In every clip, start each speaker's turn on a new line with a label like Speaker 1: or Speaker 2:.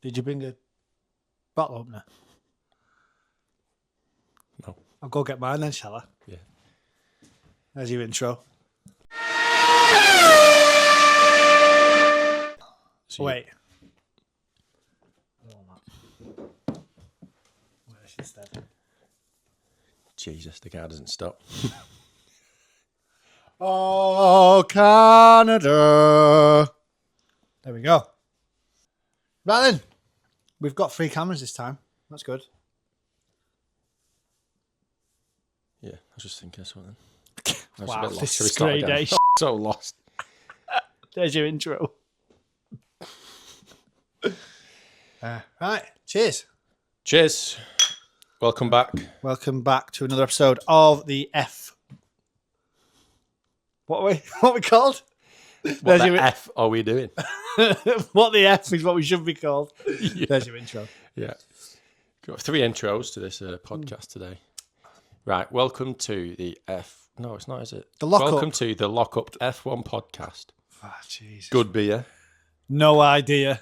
Speaker 1: Did you bring a bottle opener?
Speaker 2: No.
Speaker 1: I'll go get mine then, shall I?
Speaker 2: Yeah.
Speaker 1: There's your intro.
Speaker 2: So
Speaker 1: Wait. Where's instead?
Speaker 2: Jesus, the car doesn't stop.
Speaker 1: Oh, Canada. There we go. Right then. We've got 3 cameras this time. That's good.
Speaker 2: Yeah, I was just thinking of something. I was
Speaker 1: Wow,
Speaker 2: a bit lost.
Speaker 1: this
Speaker 2: Shall we
Speaker 1: is
Speaker 2: start
Speaker 1: great
Speaker 2: again?
Speaker 1: day.
Speaker 2: So lost.
Speaker 1: There's your intro. Right. Cheers.
Speaker 2: Cheers. Welcome back.
Speaker 1: Welcome back to another episode of the F. What are we called?
Speaker 2: What
Speaker 1: There's
Speaker 2: the
Speaker 1: your-
Speaker 2: F are we doing?
Speaker 1: What the F is what we should be called.
Speaker 2: Yeah.
Speaker 1: There's your intro.
Speaker 2: Yeah. Got 3 intros to this podcast today. Right. Welcome to the F. No, it's not, is it?
Speaker 1: The Lockup.
Speaker 2: Welcome to the Lockup F1 podcast.
Speaker 1: Ah, jeez.
Speaker 2: Good beer.
Speaker 1: No idea.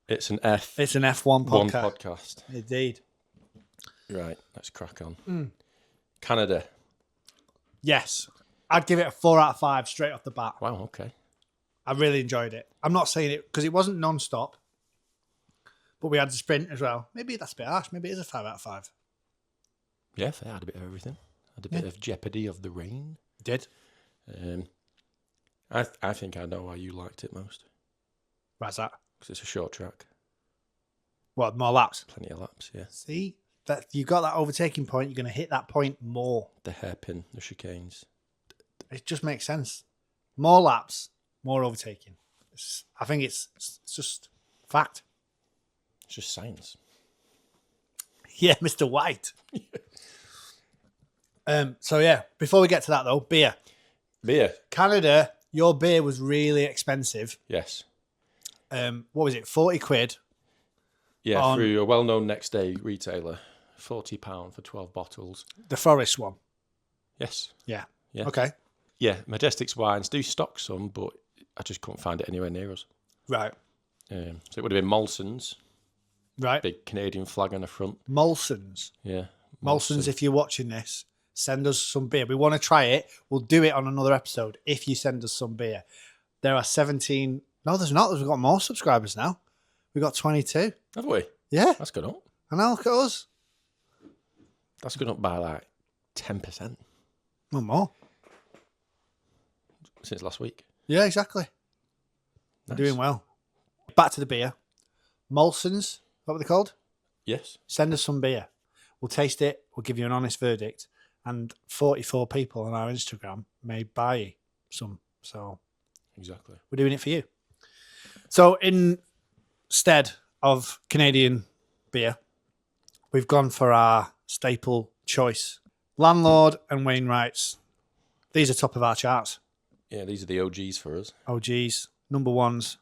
Speaker 2: It's an F1
Speaker 1: It's an F1 podcast.
Speaker 2: podcast.
Speaker 1: Indeed.
Speaker 2: Right. Let's crack on. Canada.
Speaker 1: Yes. I'd give it a 4 out of 5 straight off the bat.
Speaker 2: Wow. Okay.
Speaker 1: I really enjoyed it. I'm not saying it because it wasn't non-stop, but we had the sprint as well. Maybe that's a bit harsh. Maybe it is a 5 out of 5.
Speaker 2: Yeah, I had a bit of everything. Had a bit of Jeopardy of the Rain.
Speaker 1: Did.
Speaker 2: I think I know why you liked it most.
Speaker 1: Why's that?
Speaker 2: Because it's a short track.
Speaker 1: What, more laps?
Speaker 2: Plenty of laps, yeah.
Speaker 1: See, that you got that overtaking point. You're going to hit that point more.
Speaker 2: The hairpin, the chicanes.
Speaker 1: It just makes sense. More laps, more overtaking. I think it's just fact.
Speaker 2: It's just science.
Speaker 1: Yeah, Mr. White. So yeah, before we get to that though, beer.
Speaker 2: Beer.
Speaker 1: Canada, your beer was really expensive.
Speaker 2: Yes.
Speaker 1: What was it? 40 quid.
Speaker 2: Yeah,
Speaker 1: On-
Speaker 2: through a well-known next-day retailer. £40 for 12 bottles.
Speaker 1: The Forest one.
Speaker 2: Yes.
Speaker 1: Yeah.
Speaker 2: Yeah.
Speaker 1: Okay.
Speaker 2: Yeah, Majestic's wines do stock some, but I just couldn't find it anywhere near us.
Speaker 1: Right.
Speaker 2: So it would have been Molson's.
Speaker 1: Right.
Speaker 2: Big Canadian flag on the front.
Speaker 1: Molson's.
Speaker 2: Yeah.
Speaker 1: Molson's, if you're watching this, send us some beer. We want to try it. We'll do it on another episode if you send us some beer. There are 17. No, there's not. We've got more subscribers now. We've got 22.
Speaker 2: Have we?
Speaker 1: Yeah.
Speaker 2: That's gone up.
Speaker 1: And now look at us.
Speaker 2: That's gone up by like 10%
Speaker 1: No more.
Speaker 2: since last week.
Speaker 1: Yeah, exactly. We're
Speaker 2: Nice.
Speaker 1: doing well. Back to the beer. Molson's, what were they called?
Speaker 2: Yes.
Speaker 1: Send us some beer. We'll taste it. We'll give you an honest verdict. And 44 people on our Instagram may buy some. So
Speaker 2: Exactly.
Speaker 1: we're doing it for you. So instead of Canadian beer, we've gone for our staple choice. Landlord and Wainwright's. These are top of our charts.
Speaker 2: Yeah, these are the OGs for us.
Speaker 1: OGs, number ones.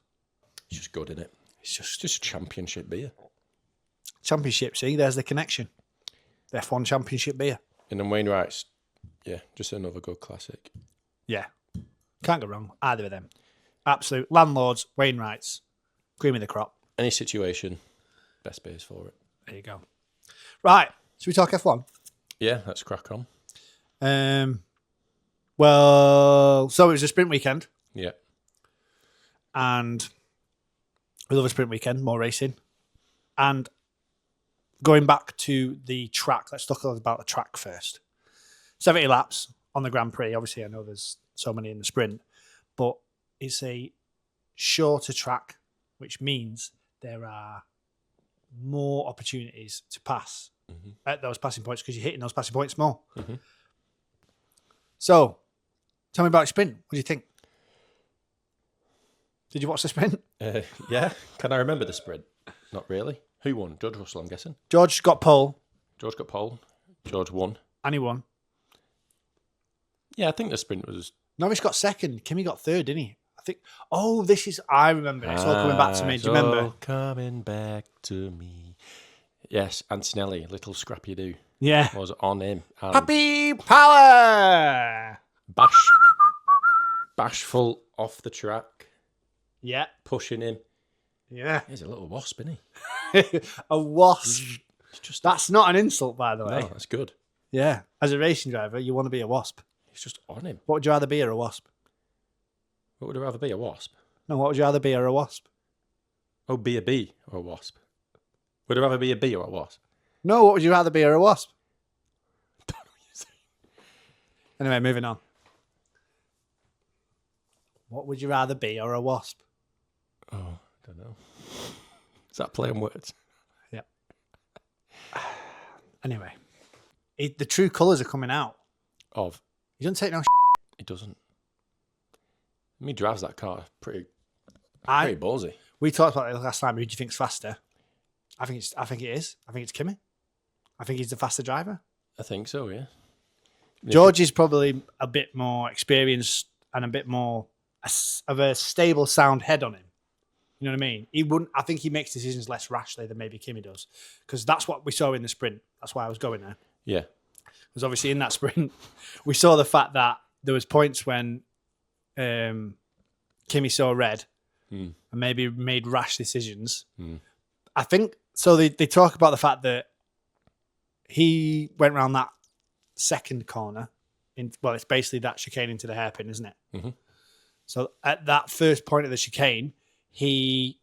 Speaker 2: It's just good, isn't it?
Speaker 1: It's
Speaker 2: It's just championship beer.
Speaker 1: championship. See, there's the connection. The F1 championship beer.
Speaker 2: And then Wainwright's, yeah, just another good classic.
Speaker 1: Yeah. Can't go wrong. Either of them. Absolute landlords, Wainwrights. Cream of the crop.
Speaker 2: Any situation, best beers for it.
Speaker 1: There you go. Right. Should we talk F1?
Speaker 2: Yeah, let's crack on.
Speaker 1: Well, so it was a sprint weekend,
Speaker 2: Yeah.
Speaker 1: and we love a sprint weekend, more racing. And going back to the track, let's talk about the track first. 70 laps on the Grand Prix. Obviously, I know there's so many in the sprint, but it's a shorter track, which means there are more opportunities to pass at those passing points because you're hitting those passing points more.
Speaker 2: Mhm.
Speaker 1: So, tell me about your sprint. What do you think? Did you watch the sprint?
Speaker 2: Yeah. Can I remember the sprint? Not really. Who won? George Russell, I'm guessing.
Speaker 1: George got pole
Speaker 2: George got pole. George won.
Speaker 1: and he won.
Speaker 2: Yeah, I think the sprint was...
Speaker 1: Norris got second. Kimi got third, didn't he? I think. Oh, this is. I remember. It's all coming back to me. Do you remember?
Speaker 2: All coming back to me. Yes, Antonelli, little scrappy do,
Speaker 1: Yeah.
Speaker 2: was on him. And
Speaker 1: Happy power.
Speaker 2: bashful off the track,
Speaker 1: Yeah.
Speaker 2: pushing him.
Speaker 1: Yeah.
Speaker 2: He's a little wasp, isn't he?
Speaker 1: A wasp.
Speaker 2: It's just
Speaker 1: That's not an insult, by the way.
Speaker 2: no, that's good.
Speaker 1: Yeah. As a racing driver, you want to be a wasp.
Speaker 2: He's just on him.
Speaker 1: What would you rather be or a wasp?
Speaker 2: What would I rather be, a wasp?
Speaker 1: No, what would you rather be or a wasp?
Speaker 2: Oh, be a bee or a wasp? Would I rather be a bee or a wasp?
Speaker 1: No, what would you rather be or a wasp?
Speaker 2: Don't know what you're saying.
Speaker 1: Anyway, moving on. What would you rather be or a wasp?
Speaker 2: Oh, I don't know. Is that play on words?
Speaker 1: Yeah. Anyway, the true colours are coming out.
Speaker 2: Of
Speaker 1: You don't take no.
Speaker 2: it doesn't. Me drives that car pretty
Speaker 1: I
Speaker 2: ballsy.
Speaker 1: we talked about it last time. Who do you think's faster? I think it is. I think it's Kimi. I think he's the faster driver.
Speaker 2: I think so, yeah.
Speaker 1: George is probably a bit more experienced and a bit more of a stable, sound head on him. You know what I mean? He wouldn't. I think he makes decisions less rashly than maybe Kimi does, because that's what we saw in the sprint. That's why I was going there.
Speaker 2: Yeah.
Speaker 1: Because obviously in that sprint, we saw the fact that there was points when Kimi saw red and maybe made rash decisions. I think so. They talk about the fact that he went around that second corner. Well, it's basically that chicane into the hairpin, isn't it?
Speaker 2: Mm-hmm.
Speaker 1: So at that first point of the chicane, he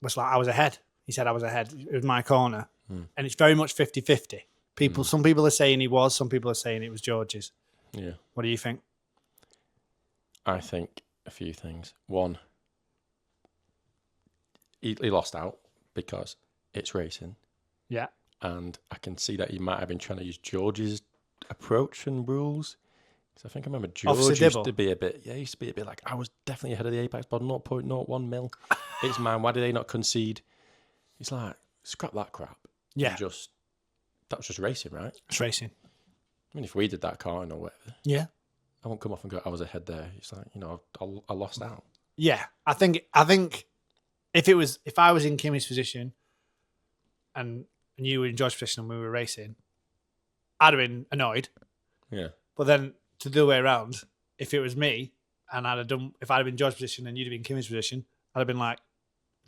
Speaker 1: was like, I was ahead. He said, I was ahead. It was my corner. And it's very much 50-50. Some people are saying he was, some people are saying it was George's.
Speaker 2: Yeah.
Speaker 1: What do you think?
Speaker 2: I think a few things. One, he lost out because it's racing.
Speaker 1: Yeah.
Speaker 2: And I can see that he might have been trying to use George's approach and rules. So I think I remember George used to be a bit, like, I was definitely ahead of the Apex by 0.01 mil. It's mine. Why did they not concede? He's like, scrap that crap.
Speaker 1: Yeah.
Speaker 2: That was just racing, right?
Speaker 1: It's racing.
Speaker 2: I mean, if we did that car or whatever,
Speaker 1: Yeah.
Speaker 2: I won't come off and go, I was ahead there. It's like, I lost out.
Speaker 1: Yeah. I think if I was in Kimi's position and you were in George's position and we were racing, I'd have been annoyed.
Speaker 2: Yeah.
Speaker 1: But then to the other way around, if it was me and if I'd have been George's position and you'd have been Kimi's position, I'd have been like,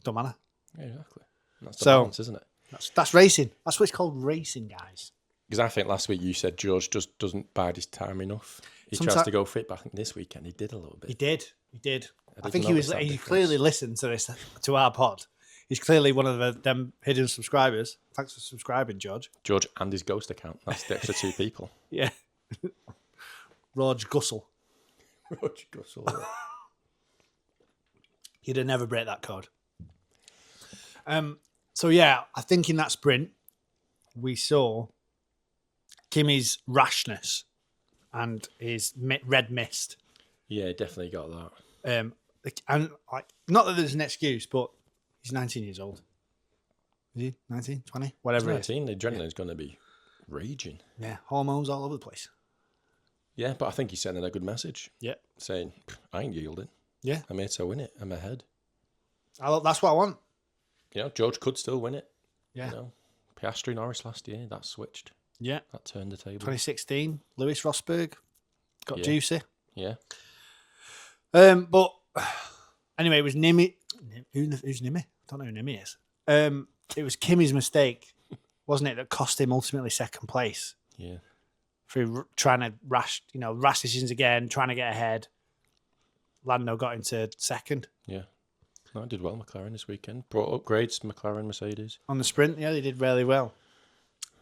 Speaker 1: don't matter.
Speaker 2: Yeah, exactly. And that's the
Speaker 1: So-
Speaker 2: balance, isn't it?
Speaker 1: That's racing. That's what it's called, racing, guys.
Speaker 2: Because I think last week you said George just doesn't bide his time enough. He tries to go fit, but I think this weekend he did a little bit.
Speaker 1: He did. I think
Speaker 2: notice that
Speaker 1: he
Speaker 2: difference.
Speaker 1: clearly listened to our pod. He's clearly one of them hidden subscribers. Thanks for subscribing, George.
Speaker 2: George and his ghost account. That's the extra two people.
Speaker 1: Yeah. Rog Gussel.
Speaker 2: Roger Gussel.
Speaker 1: He'd have never break that code. So yeah, I think in that sprint we saw Kimi's rashness and his red mist.
Speaker 2: Yeah, he definitely got that.
Speaker 1: And like, not that there's an excuse, but he's 19 years old. Is he 19, 20, whatever it is?
Speaker 2: 19, the adrenaline's going to be raging.
Speaker 1: Yeah, hormones all over the place.
Speaker 2: Yeah, but I think he's sending a good message.
Speaker 1: Yeah,
Speaker 2: Saying, I ain't yielding.
Speaker 1: yeah.
Speaker 2: I'm here to win it. I'm ahead.
Speaker 1: That's what I want.
Speaker 2: George could still win it.
Speaker 1: Yeah,
Speaker 2: Piastri Norris last year, that switched.
Speaker 1: yeah.
Speaker 2: That turned the table.
Speaker 1: 2016, Lewis Rosberg got
Speaker 2: Yeah.
Speaker 1: juicy.
Speaker 2: Yeah.
Speaker 1: But anyway, it was Nimi. Who's Nimi? I don't know who Nimi is. It was Kimi's mistake, wasn't it, that cost him ultimately second place
Speaker 2: Yeah.
Speaker 1: through trying to rash decisions again, trying to get ahead. Lando got into second
Speaker 2: Yeah. No, I did well, McLaren, this weekend. Brought upgrades, McLaren, Mercedes.
Speaker 1: on the sprint. Yeah, they did really well.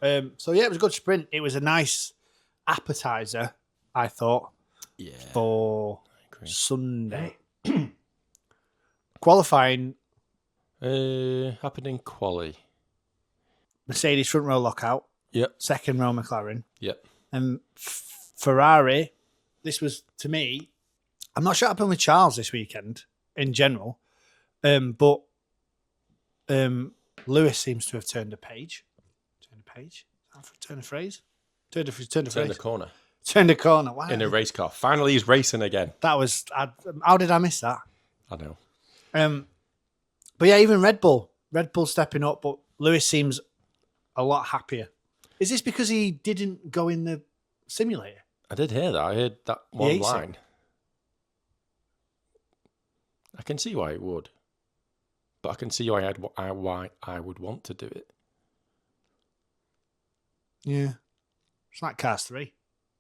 Speaker 1: So yeah, it was a good sprint. It was a nice appetizer, I thought,
Speaker 2: Yeah.
Speaker 1: for
Speaker 2: I agree.
Speaker 1: Sunday. Qualifying,
Speaker 2: Happened in quali.
Speaker 1: Mercedes front row lockout,
Speaker 2: Yep.
Speaker 1: second row McLaren,
Speaker 2: Yep.
Speaker 1: and Ferrari. This was, to me, I'm not sure what happened with Charles this weekend in general, but Lewis seems to have turned a page. Turn a phrase? Turned a
Speaker 2: Turned the
Speaker 1: phrase.
Speaker 2: corner
Speaker 1: Turned a corner. Wow.
Speaker 2: in a race car. Finally, he's racing again.
Speaker 1: That was. How did I miss that?
Speaker 2: I know.
Speaker 1: But yeah, even Red Bull stepping up, but Lewis seems a lot happier. Is this because he didn't go in the simulator?
Speaker 2: I did hear that. I heard that one
Speaker 1: hates it.
Speaker 2: line. I can see why it would. but I can see why I would want to do it.
Speaker 1: Yeah. It's like Cars 3.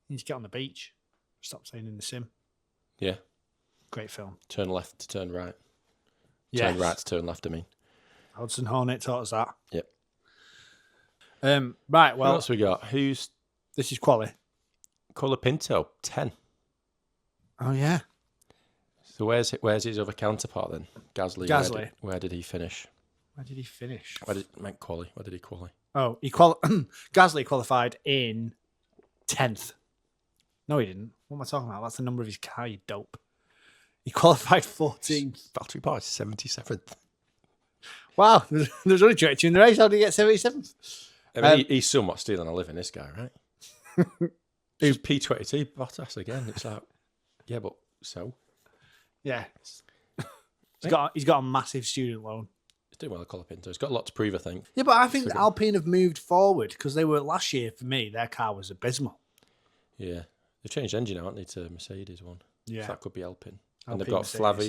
Speaker 1: You just get on the beach. Stop saying in the sim.
Speaker 2: Yeah.
Speaker 1: Great film.
Speaker 2: Turn left to turn right.
Speaker 1: Yes.
Speaker 2: Turn right to turn left, I mean.
Speaker 1: Hudson Hornet taught us that.
Speaker 2: Yep.
Speaker 1: Right, well.
Speaker 2: What else we got? This
Speaker 1: is Quali.
Speaker 2: Colapinto, 10.
Speaker 1: Oh, yeah.
Speaker 2: So where's his other counterpart then? Gasly. Where did he finish?
Speaker 1: Where did he finish?
Speaker 2: Quali. Where did he quali?
Speaker 1: Oh, Gasly qualified in 10th. No, he didn't. What am I talking about? That's the number of his car, you dope. He qualified 14th.
Speaker 2: Battery power is 77th.
Speaker 1: Wow, there's only 22 in the race. How did he get 77th?
Speaker 2: I mean, he's somewhat stealing a living, this guy, right? Who's P22 Bottas again? It's like, yeah, but so?
Speaker 1: Yeah. He's got a massive student loan.
Speaker 2: He's doing well at Colapinto. He's got a lot to prove, I think.
Speaker 1: Yeah, but I think Alpine have moved forward because they were last year, for me, their car was abysmal.
Speaker 2: Yeah. They've changed engine, haven't they, to Mercedes one.
Speaker 1: Yeah.
Speaker 2: So that could be Alpine. And they've got Flavio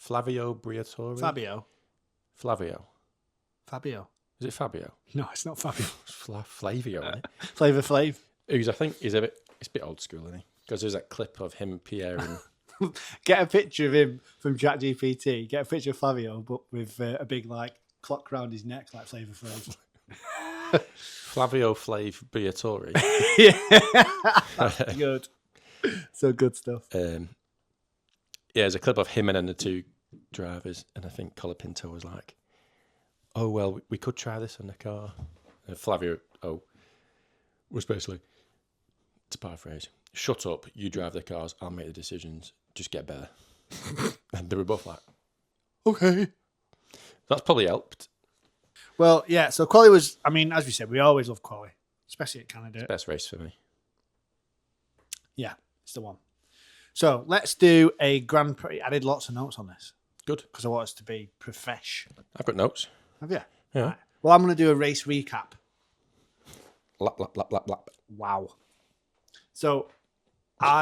Speaker 2: Briatore. Flavio. Is it Fabio?
Speaker 1: No, it's not Fabio.
Speaker 2: It's Flavio, isn't it?
Speaker 1: Flavor Flav.
Speaker 2: Who's, I think, it's a bit old school, isn't he? Because there's that clip of him, Pierre, and...
Speaker 1: Get a picture of him from ChatGPT. Get a picture of Flavio, but with a big, clock around his neck, like Flavor Flav.
Speaker 2: Flavio Flav Briatore.
Speaker 1: Yeah. That's good. So good stuff.
Speaker 2: Yeah, there's a clip of him and then the two drivers, and I think Colapinto was like, oh, well, we could try this on the car. And Flavio, was basically, to paraphrase, shut up, you drive the cars, I'll make the decisions, just get better. And they were both like, okay. That's probably helped.
Speaker 1: Well, yeah, so Quali was, I mean, as we said, we always love Quali, especially at Canada.
Speaker 2: It's the best race for me.
Speaker 1: Yeah, it's the one. So let's do a Grand Prix. I did lots of notes on this.
Speaker 2: Good.
Speaker 1: Because I want us to be profesh.
Speaker 2: I've got notes.
Speaker 1: Have you?
Speaker 2: Yeah.
Speaker 1: Right. Well, I'm going to do a race recap.
Speaker 2: Lap, lap, lap, lap, lap.
Speaker 1: Wow. So, no,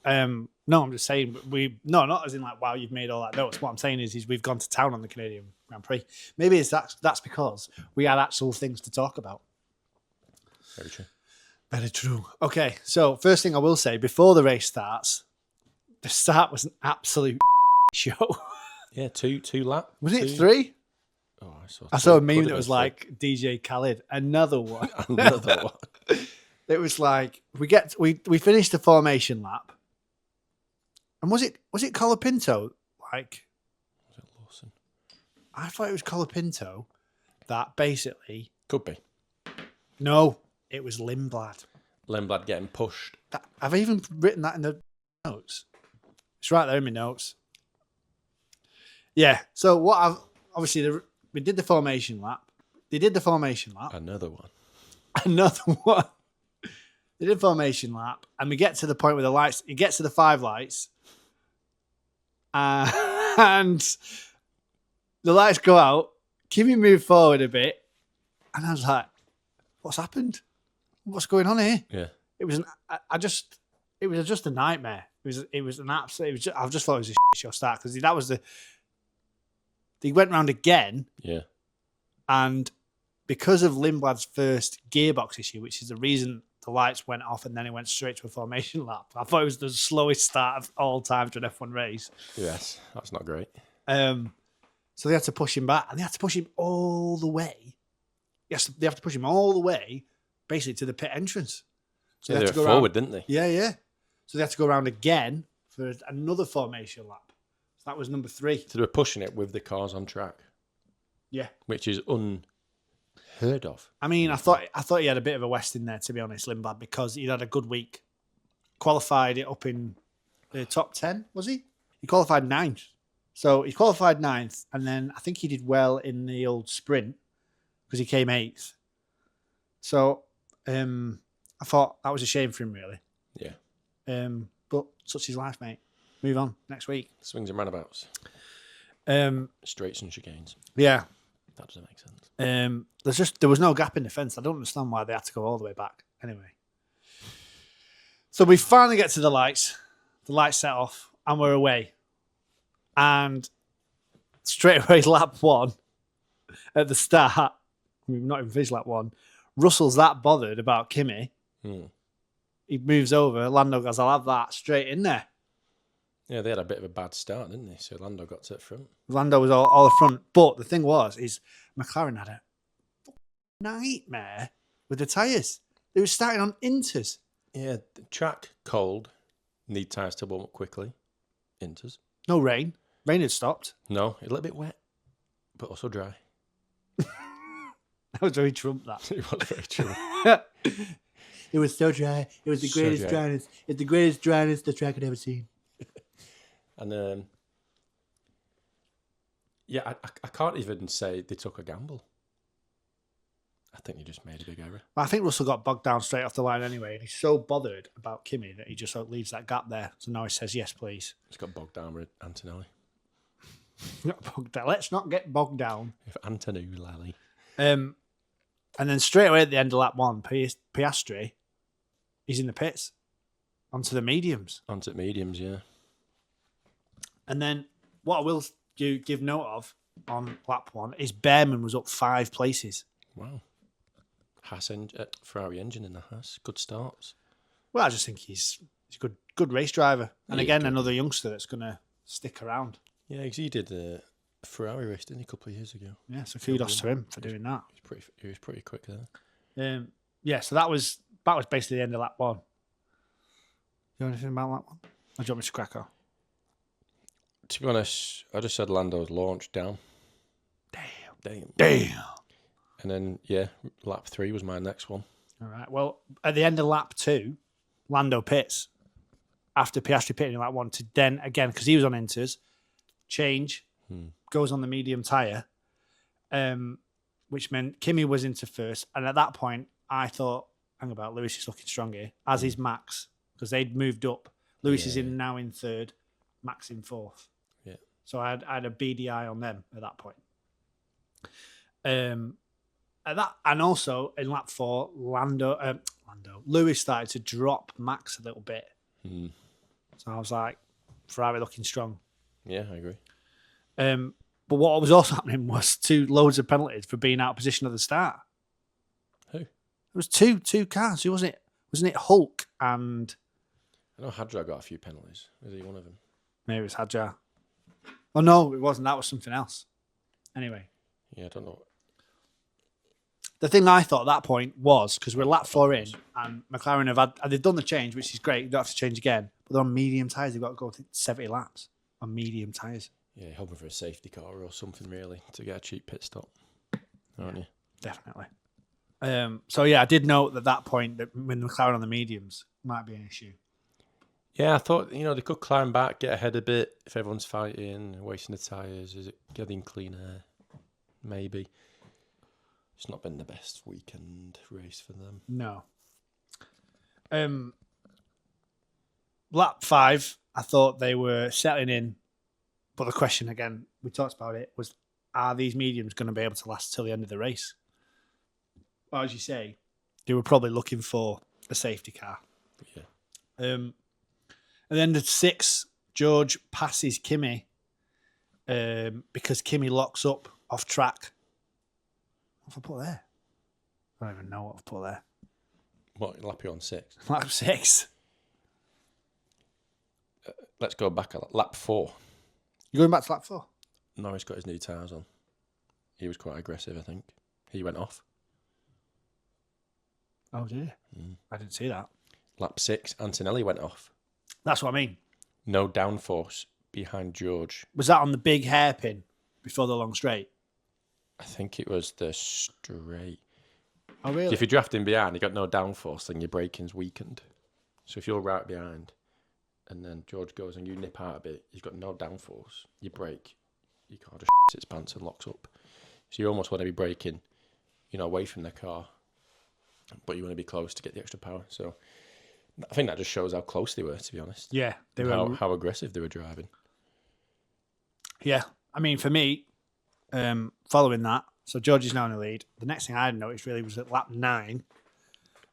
Speaker 1: I'm just saying not as in like, wow, you've made all that notes. What I'm saying is we've gone to town on the Canadian Grand Prix. Maybe that's because we had actual things to talk about.
Speaker 2: Very true.
Speaker 1: Very true. Okay, so first thing I will say, before the race starts, the start was an absolute show.
Speaker 2: Yeah, two lap.
Speaker 1: Was it 3?
Speaker 2: Oh,
Speaker 1: I saw a meme that was like DJ Khaled, another one.
Speaker 2: Another one.
Speaker 1: It was like we finished the formation lap. And was it Colapinto? Like,
Speaker 2: was it Lawson?
Speaker 1: I thought it was Colapinto that basically
Speaker 2: could be.
Speaker 1: No, it was Lindblad.
Speaker 2: Lindblad getting pushed.
Speaker 1: I've even written that in the notes. It's right there in my notes. Yeah. So we did the formation lap. They did the formation lap.
Speaker 2: Another one.
Speaker 1: They did formation lap, and we get to the point where the lights. It gets to the 5 lights, and the lights go out. Kimi moved forward a bit, and I was like, "What's happened? What's going on here?"
Speaker 2: Yeah.
Speaker 1: It was it was just a nightmare. It was an absolute. I just thought it was a show start because that was they went round again.
Speaker 2: Yeah.
Speaker 1: And because of Lindblad's first gearbox issue, which is the reason the lights went off and then it went straight to a formation lap, I thought it was the slowest start of all time to an F1 race.
Speaker 2: Yes, that's not great.
Speaker 1: So they had to push him back, and they had to push him all the way. Yes, they have to push him all the way, basically to the pit entrance. So
Speaker 2: they
Speaker 1: had
Speaker 2: were
Speaker 1: to go
Speaker 2: forward,
Speaker 1: around,
Speaker 2: didn't they?
Speaker 1: Yeah. So they had to go around again for another formation lap. So that was number 3.
Speaker 2: So they were pushing it with the cars on track.
Speaker 1: Yeah,
Speaker 2: which is unheard of.
Speaker 1: I mean, I thought he had a bit of a West in there, to be honest, Lindblad, because he'd had a good week. Qualified it up in the top 10, was he? He qualified 9th. So he qualified 9th, and then I think he did well in the old sprint because he came 8th. So I thought that was a shame for him, really.
Speaker 2: Yeah.
Speaker 1: But such is life, mate. Move on next week.
Speaker 2: Swings and roundabouts. Straights and chicanes.
Speaker 1: Yeah.
Speaker 2: That doesn't make sense.
Speaker 1: There was no gap in the fence. I don't understand why they had to go all the way back. Anyway. So we finally get to the lights. The lights set off and we're away. And straight away lap 1 at the start. We've not even finished lap 1. Russell's that bothered about Kimi. He moves over. Lando goes, I'll have that straight in there.
Speaker 2: Yeah, they had a bit of a bad start, didn't they? So Lando got to the front.
Speaker 1: Lando was all the front. But the thing is McLaren had a nightmare with the tyres. They were starting on inters.
Speaker 2: Yeah, the track cold. Need tyres to warm up quickly. Inters.
Speaker 1: No rain. Rain had stopped.
Speaker 2: No, a little bit wet, but also dry.
Speaker 1: That was very Trump, that.
Speaker 2: It was very true.
Speaker 1: It was so dry. It was the greatest dryness. It's the greatest dryness the track had ever seen.
Speaker 2: And yeah, I can't even say they took a gamble. I think they just made a big error.
Speaker 1: I think Russell got bogged down straight off the line anyway, and he's so bothered about Kimi that he just leaves that gap there. So now he says, yes, please.
Speaker 2: He's got bogged down with Antonelli.
Speaker 1: Not bogged down. Let's not get bogged down.
Speaker 2: If Antonelli.
Speaker 1: And then straight away at the end of lap 1, Piastri, he's in the pits. Onto the mediums.
Speaker 2: Onto mediums, yeah.
Speaker 1: And then what I will give note of on lap 1 is Behrman was up 5 places.
Speaker 2: Wow. Ferrari engine in the Haas. Good starts.
Speaker 1: Well, I just think he's a good race driver. And again, another youngster that's going to stick around.
Speaker 2: Yeah, because he did a Ferrari race, didn't he, a couple of years ago?
Speaker 1: Yeah, so kudos to him for doing that.
Speaker 2: He was pretty quick there.
Speaker 1: Yeah, so that was basically the end of lap 1. You know anything about lap 1? Or do you want me to crack on?
Speaker 2: To be honest, I just said Lando's launch down.
Speaker 1: Damn.
Speaker 2: And then, yeah, lap 3 was my next one.
Speaker 1: All right. Well, at the end of lap 2, Lando pits after Piastri pitting in lap 1 to then, again, because he was on inters, change, goes on the medium tyre, which meant Kimi was into first. And at that point, I thought, hang about, Lewis is looking strong here, as is Max, because they'd moved up. Lewis is now in third, Max in fourth.
Speaker 2: Yeah.
Speaker 1: So I had a BDI on them at that point. And also in lap 4, Lewis started to drop Max a little bit. So I was like, Ferrari looking strong.
Speaker 2: Yeah, I agree.
Speaker 1: But what was also happening was 2 loads of penalties for being out of position at the start.
Speaker 2: Who?
Speaker 1: It was two cars. Who wasn't it? Wasn't it Hulk and?
Speaker 2: I know Hadjar got a few penalties. Was he one of them?
Speaker 1: Maybe it was Hadjar. Oh no, it wasn't. That was something else. Anyway.
Speaker 2: Yeah, I don't know.
Speaker 1: The thing I thought at that point was, because we're lap 4 in, and McLaren they've done the change, which is great. You don't have to change again. But they're on medium tyres. They've got to go 70 laps on medium tyres.
Speaker 2: Yeah, hoping for a safety car or something, really, to get a cheap pit stop. Aren't you?
Speaker 1: Definitely. So, yeah, I did note at that point that when McLaren on the mediums might be an issue.
Speaker 2: Yeah, I thought, they could climb back, get ahead a bit if everyone's fighting, wasting the tyres. Is it getting clean air? Maybe. It's not been the best weekend race for them.
Speaker 1: No. Lap 5, I thought they were settling in. But the question, again, we talked about it, was are these mediums going to be able to last till the end of the race? Well, as you say, they were probably looking for a safety car.
Speaker 2: Yeah.
Speaker 1: And then the 6, George passes Kimi because Kimi locks up off track. What have I put there? I don't even know what I've put there.
Speaker 2: What, lap you on 6?
Speaker 1: Lap 6.
Speaker 2: Let's go back a lap 4.
Speaker 1: You going back to lap 4?
Speaker 2: Norris got his new tyres on. He was quite aggressive, I think. He went off.
Speaker 1: Oh, dear. I didn't see that.
Speaker 2: Lap 6, Antonelli went off.
Speaker 1: That's what I mean.
Speaker 2: No downforce behind George.
Speaker 1: Was that on the big hairpin before the long straight?
Speaker 2: I think it was the straight.
Speaker 1: Oh, really?
Speaker 2: So if you're drafting behind, you got no downforce, then your braking's weakened. So if you're right behind, and then George goes and you nip out a bit, you've got no downforce. You brake, your car just shits its pants and locks up. So you almost want to be braking, away from the car, but you want to be close to get the extra power. So I think that just shows how close they were, to be honest.
Speaker 1: Yeah, they were.
Speaker 2: How aggressive they were driving.
Speaker 1: Yeah, I mean, for me, following that, so George is now in the lead. The next thing I noticed really was at lap 9,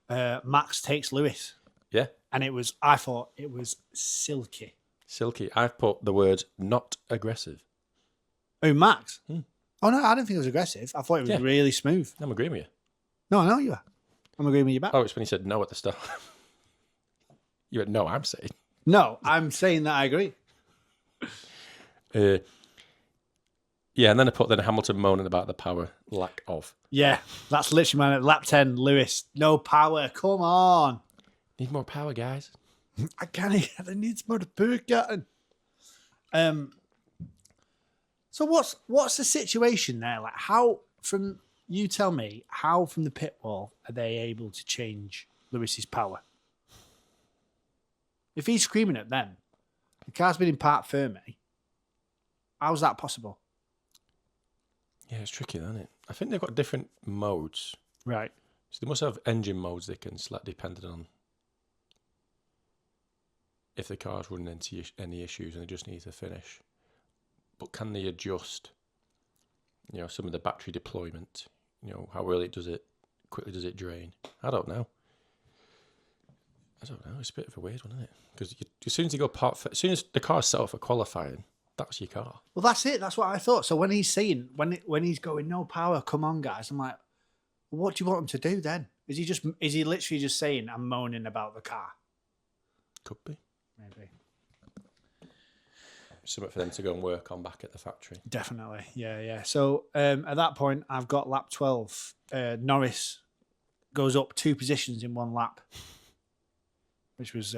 Speaker 1: Max takes Lewis.
Speaker 2: Yeah.
Speaker 1: And I thought it was silky.
Speaker 2: Silky. I've put the words not aggressive.
Speaker 1: Oh, Max? Oh, no, I didn't think it was aggressive. I thought it was really smooth.
Speaker 2: I'm agreeing with you.
Speaker 1: No, I know you are. I'm agreeing with you back.
Speaker 2: Oh, it's when you said no at the start. You went, no, I'm saying.
Speaker 1: No, I'm saying that I agree.
Speaker 2: Yeah, and then I put Hamilton moaning about the power lack of.
Speaker 1: Yeah, that's literally my lap 10, Lewis. No power. Come on.
Speaker 2: Need more power, guys.
Speaker 1: I can't. I need more power getting. So what's the situation there? Like, how from you tell me how from the pit wall are they able to change Lewis's power? If he's screaming at them, the car's been in parc fermé. How's that possible?
Speaker 2: Yeah, it's tricky, isn't it? I think they've got different modes.
Speaker 1: Right.
Speaker 2: So they must have engine modes they can select depending on if the car's running into any issues and they just need to finish. But can they adjust, some of the battery deployment? How early quickly does it drain? I don't know. It's a bit of a weird one, isn't it? Because as soon as you go as soon as the car's set up for qualifying, that's your car.
Speaker 1: Well, that's it. That's what I thought. So when he's saying, when he's going, no power, come on, guys, I'm like, what do you want him to do then? Is he literally just saying, I'm moaning about the car?
Speaker 2: Could be.
Speaker 1: Maybe.
Speaker 2: Something for them to go and work on back at the factory.
Speaker 1: Definitely. Yeah. So at that point, I've got lap 12. Norris goes up 2 positions in 1 lap, which was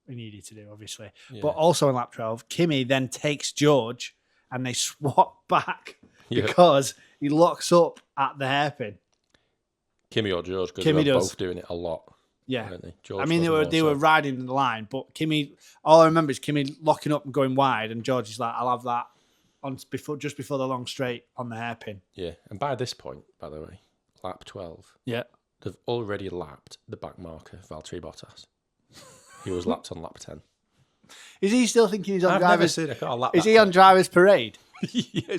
Speaker 1: he needed to do, obviously. Yeah. But also in lap 12, Kimi then takes George and they swap back because he locks up at the hairpin.
Speaker 2: Kimi or George, because they're both doing it a lot.
Speaker 1: Yeah. I mean, they were riding the line, but Kimi, all I remember is Kimi locking up and going wide, and George is like, I'll have that just before the long straight on the hairpin.
Speaker 2: Yeah. And by this point, by the way, lap 12, they've already lapped the back marker, Valtteri Bottas. He was lapped on lap 10.
Speaker 1: Is he still thinking he's on
Speaker 2: drivers? I've never seen a car lap.
Speaker 1: Is he on drivers' parade?
Speaker 2: Yeah.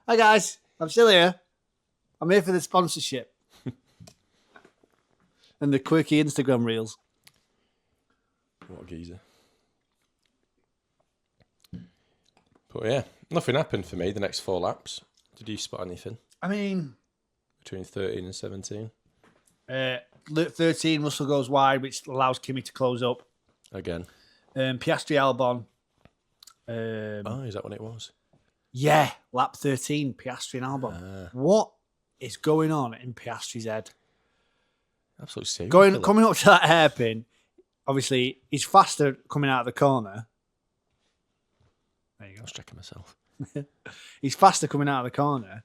Speaker 1: Hi guys, I'm still here. I'm here for the sponsorship and the quirky Instagram reels.
Speaker 2: What a geezer. But yeah, nothing happened for me the next 4 laps. Did you spot anything?
Speaker 1: I mean,
Speaker 2: between 13 and 17.
Speaker 1: 13, Russell goes wide, which allows Kimi to close up.
Speaker 2: Again.
Speaker 1: Piastri Albon.
Speaker 2: Is that what it was?
Speaker 1: Yeah, lap 13, Piastri and Albon. What is going on in Piastri's head?
Speaker 2: Absolutely serious.
Speaker 1: Coming up to that hairpin, obviously, he's faster coming out of the corner. There you go.
Speaker 2: I was checking myself.
Speaker 1: He's faster coming out of the corner.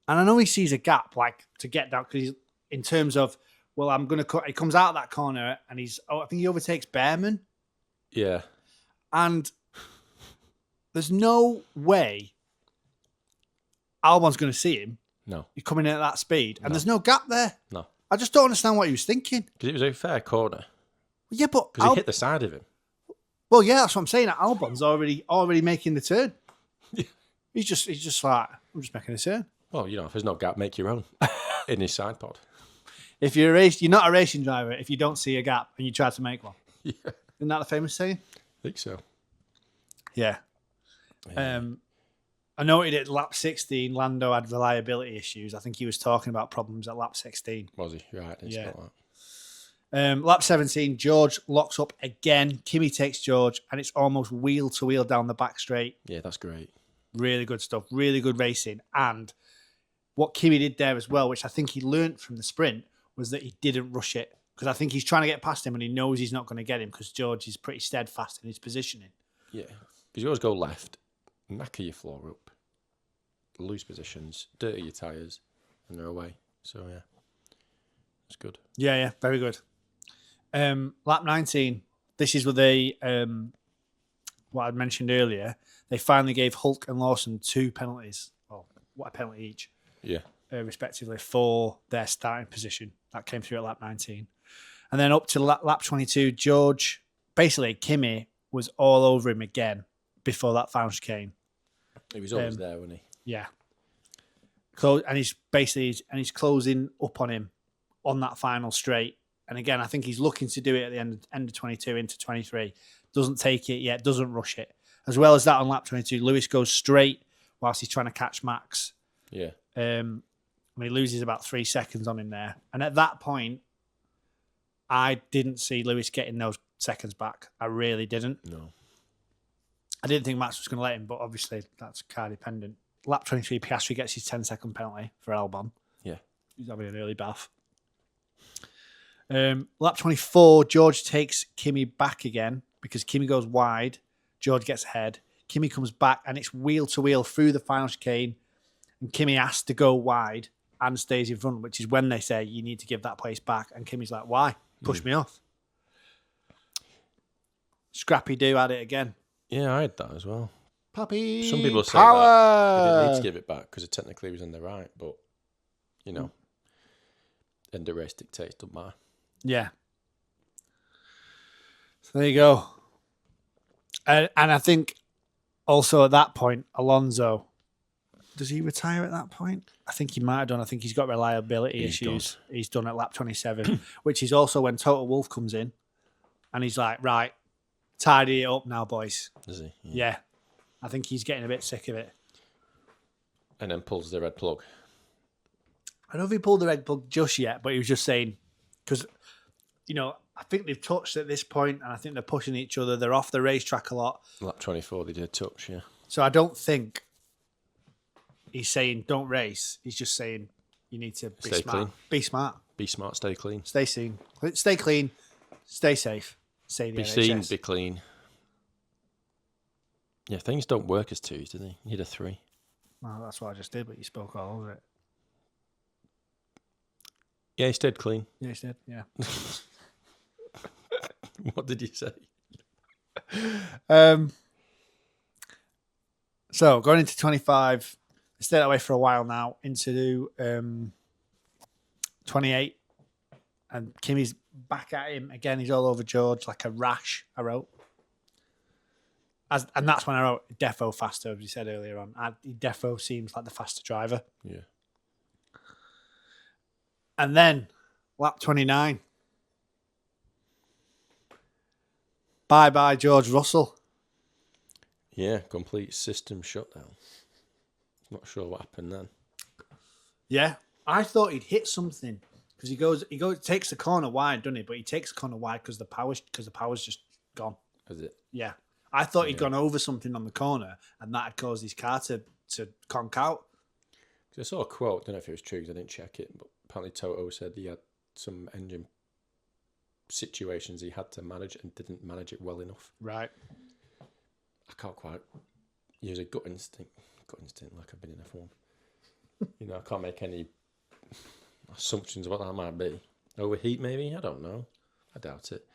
Speaker 1: And I know he sees a gap, like, to get down, because he's in terms of, well, I'm going to cut. He comes out of that corner and I think he overtakes Behrman.
Speaker 2: Yeah.
Speaker 1: And there's no way Albon's going to see him.
Speaker 2: No.
Speaker 1: He's coming in at that speed. And there's no gap there.
Speaker 2: No.
Speaker 1: I just don't understand what he was thinking.
Speaker 2: Because it was a fair corner.
Speaker 1: Yeah, but...
Speaker 2: Because he hit the side of him.
Speaker 1: Well, yeah, that's what I'm saying. Albon's already making the turn. Yeah. He's just like, I'm just making a turn.
Speaker 2: Well, if there's no gap, make your own in his side pod.
Speaker 1: If you're not a racing driver if you don't see a gap and you try to make one. Yeah. Isn't that the famous saying?
Speaker 2: I think so.
Speaker 1: Yeah. I noted at lap 16, Lando had reliability issues. I think he was talking about problems at lap 16.
Speaker 2: Was he? Right.
Speaker 1: Yeah. Lap 17, George locks up again. Kimi takes George, and it's almost wheel to wheel down the back straight.
Speaker 2: Yeah, that's great.
Speaker 1: Really good stuff. Really good racing. And what Kimi did there as well, which I think he learnt from the sprint, was that he didn't rush it. Because I think he's trying to get past him and he knows he's not going to get him because George is pretty steadfast in his positioning.
Speaker 2: Yeah. Because you always go left, knacker your floor up, lose positions, dirty your tyres, and they're away. So, yeah. It's good.
Speaker 1: Yeah. Very good. Lap 19. This is where they, what I'd mentioned earlier, they finally gave Hulk and Lawson 2 penalties. Well, what a penalty each.
Speaker 2: Yeah.
Speaker 1: Respectively, for their starting position. That came through at lap 19. And then up to lap 22, George, basically, Kimi was all over him again before that final chicane.
Speaker 2: He was always there, wasn't he?
Speaker 1: Yeah. And he's closing up on him on that final straight. And again, I think he's looking to do it at the end of 22 into 23. Doesn't take it yet, doesn't rush it. As well as that on lap 22, Lewis goes straight whilst he's trying to catch Max.
Speaker 2: Yeah.
Speaker 1: And he loses about 3 seconds on him there. And at that point, I didn't see Lewis getting those seconds back. I really didn't.
Speaker 2: No.
Speaker 1: I didn't think Max was going to let him, but obviously that's car dependent. Lap 23, Piastri gets his 10-second penalty for Albon.
Speaker 2: Yeah.
Speaker 1: He's having an early bath. Lap 24, George takes Kimi back again because Kimi goes wide. George gets ahead. Kimi comes back and it's wheel to wheel through the final chicane. And Kimi has to go wide and stays in front, which is when they say you need to give that place back. And Kimi's like, why? Push me off. Scrappy Doo had it again.
Speaker 2: Yeah, I had that as well.
Speaker 1: Puppy
Speaker 2: Some people say
Speaker 1: power.
Speaker 2: that he didn't need to give it back because technically he was in the right, but, end of race dictates, doesn't matter.
Speaker 1: Yeah. So there you go. And I think also at that point, Alonso, does he retire at that point? I think he might have done. I think he's got reliability issues. He's done at lap 27, which is also when Toto Wolff comes in and he's like, right, tidy it up now, boys.
Speaker 2: Does he?
Speaker 1: Yeah. I think he's getting a bit sick of it.
Speaker 2: And then pulls the red plug.
Speaker 1: I don't know if he pulled the red plug just yet, but he was just saying, because, I think they've touched at this point and I think they're pushing each other. They're off the racetrack a lot.
Speaker 2: Lap 24, they did touch, yeah.
Speaker 1: So I don't think he's saying don't race. He's just saying you need to be
Speaker 2: Stay
Speaker 1: smart.
Speaker 2: clean.
Speaker 1: Be smart.
Speaker 2: Be smart, stay clean.
Speaker 1: Stay clean. Stay safe. Say the
Speaker 2: Be
Speaker 1: NHS.
Speaker 2: seen, be clean. Yeah, things don't work as twos, do they? You need a 3.
Speaker 1: Well, that's what I just did, but you spoke all over it.
Speaker 2: Yeah, he stayed clean.
Speaker 1: Yeah, he did. Yeah.
Speaker 2: What did you say?
Speaker 1: So going into 25, they stayed that way for a while now. Into 28, and Kimi's back at him again. He's all over George like a rash. I wrote, and that's when I wrote defo faster, as you said earlier on. Defo seems like the faster driver.
Speaker 2: Yeah.
Speaker 1: And then lap 29. Bye-bye, George Russell.
Speaker 2: Yeah, complete system shutdown. Not sure what happened then.
Speaker 1: Yeah, I thought he'd hit something because he takes the corner wide, doesn't he? But he takes the corner wide because the power's just gone.
Speaker 2: Is it?
Speaker 1: Yeah, I thought he'd gone over something on the corner and that had caused his car to conk out.
Speaker 2: I saw a quote. Don't know if it was true because I didn't check it, but apparently Toto said he had some engine situations he had to manage and didn't manage it well enough.
Speaker 1: Right.
Speaker 2: I can't quite use a gut instinct like I've been in F1. I can't make any assumptions of what that might be. Overheat, maybe? I don't know. I doubt it.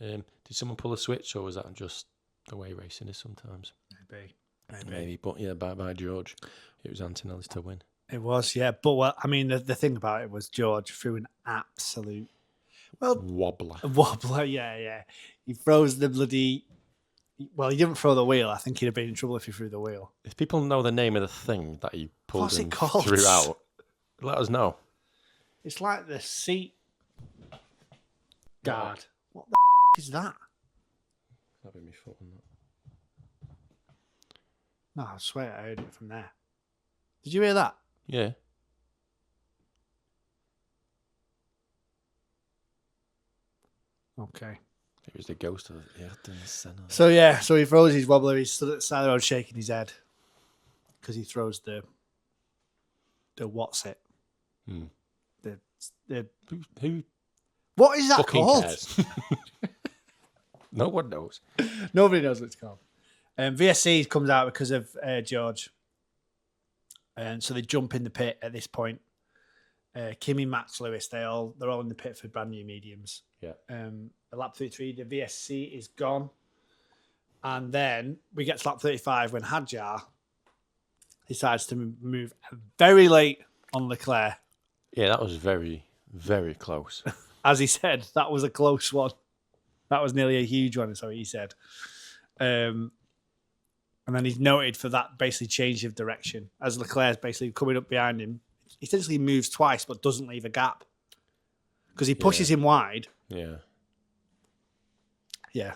Speaker 2: Did someone pull a switch, or was that just the way racing is sometimes? Maybe. But yeah, bye George. It was Antonelli's to win.
Speaker 1: It was, yeah. But well, I mean, the thing about it was George threw an absolute wobbler. Yeah. He throws the bloody. Well, he didn't throw the wheel. I think he'd have been in trouble if he threw the wheel.
Speaker 2: If people know the name of the thing that he pulled
Speaker 1: What's it
Speaker 2: and
Speaker 1: called?
Speaker 2: threw out, let us know.
Speaker 1: It's like the seat guard. What the is that?
Speaker 2: That'd be my foot on that.
Speaker 1: No, I swear I heard it from there. Did you hear that?
Speaker 2: Yeah.
Speaker 1: Okay.
Speaker 2: It was the ghost of the Ayrton Senna.
Speaker 1: So he throws his wobbler. He's stood at the side of the road shaking his head because he throws the what's it? The
Speaker 2: Who
Speaker 1: what is that
Speaker 2: fucking
Speaker 1: called?
Speaker 2: cares? No one knows.
Speaker 1: Nobody knows what it's called. VSC comes out because of George, and so they jump in the pit at this point. Kimi, Max, Lewis, they're all in the pit for brand new mediums.
Speaker 2: Yeah.
Speaker 1: At lap 33, the VSC is gone. And then we get to lap 35 when Hadjar decides to move very late on Leclerc.
Speaker 2: Yeah, that was very, very close.
Speaker 1: As he said, that was a close one. That was nearly a huge one, so he said. And then he's noted for that basically change of direction. As Leclerc's basically coming up behind him, he essentially moves twice but doesn't leave a gap. Because he pushes him wide.
Speaker 2: Yeah.
Speaker 1: Yeah.